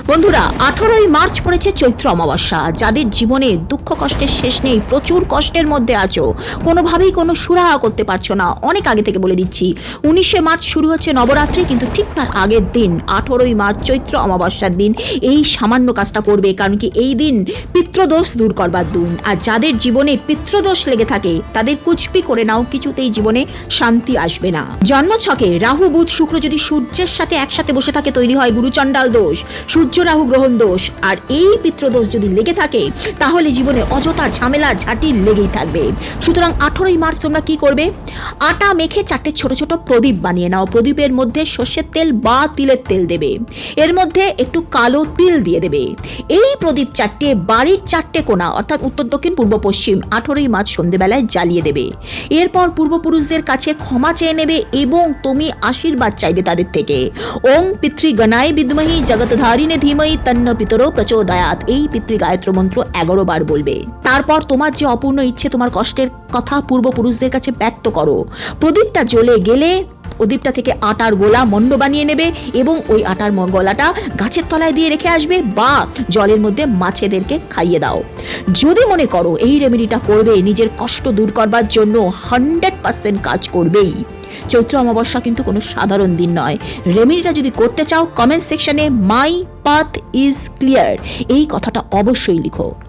বন্ধুরা, 18ই মার্চ পড়েছে চৈত্র অমাবস্যা। যাদের জীবনে দুঃখ কষ্টের শেষ নেই, প্রচুর কষ্টের মধ্যে আছো, কোনোভাবেই কোনো সুরাহা করতে পারছো না, অনেক আগে থেকে বলে দিচ্ছি, 19শে মার্চ শুরু হচ্ছে নবরাত্রি, কিন্তু ঠিক তার আগের দিন 18ই মার্চ চৈত্র অমাবস্যার দিন এই সামান্য কাজটা করবে। কারণ কি, এই দিন পিতৃদোষ দূর করবার দিন। আর যাদের জীবনে পিতৃদোষ লেগে থাকে তাদের কুচপি করে নাও, কিছুতেই জীবনে শান্তি আসবে না। জন্মছকে রাহু বুধ শুক্র যদি সূর্যের সাথে একসাথে বসে থাকে তৈরি হয় গুরুচণ্ডাল দোষ, সূর্য রাহু গ্রহণ দোষ। আর এই পিতৃদোষ যদি লেগে থাকে তাহলে জীবনে অযথা ঝামেলা ঝাঁটি লেগেই থাকবে। সুতরাং 18ই মার্চ তোমরা কি করবে, আটা মেখে 4টে ছোট ছোট প্রদীপ বানিয়ে নাও। প্রদীপের মধ্যে সর্ষের তেল বা তিলের তেল দেবে, এর মধ্যে একটু কালো তিল দিয়ে দেবে। এই প্রদীপ 4টে বাড়ির 4টে কোণা অর্থাৎ উত্তর দক্ষিণ পূর্ব পশ্চিম 18ই মার্চ সন্ধ্যেবেলায় জ্বালিয়ে দেবে। এরপর পূর্বপুরুষদের কাছে ক্ষমা চেয়ে নেবে এবং তুমি আশীর্বাদ চাইবে তাদের থেকে। ওং পিতৃগণায় বিদ্মহি জগৎধারিণে ধীমহি তন্ন পিতরো প্রচোদয়াৎ, এই পিতৃগায়ত্র মন্ত্র 11 বার বলবে। তারপর তোমার যে অপূর্ণ ইচ্ছে, তোমার কষ্টের কথা পূর্বপুরুষদের কাছে ব্যক্ত করো। প্রদীপটা জ্বলে গেলে প্রদীপটা থেকে আটার গোলা মণ্ড বানিয়ে নেবে এবং ওই আটার গোলাটা গাছের তলায় দিয়ে রেখে আসবে বা জলের মধ্যে মাছেদেরকে খাইয়ে দাও। যদি মনে করো এই রেমেডিটা করবে নিজের কষ্ট দূর করবার জন্য, 100% কাজ করবেই। চৈত্র অমাবস্যা কিন্তু কোনো সাধারণ দিন নয়। রেমেডিটা যদি করতে চাও, কমেন্ট সেকশনে মাই পাথ ইজ ক্লিয়ার এই কথাটা অবশ্যই লিখো।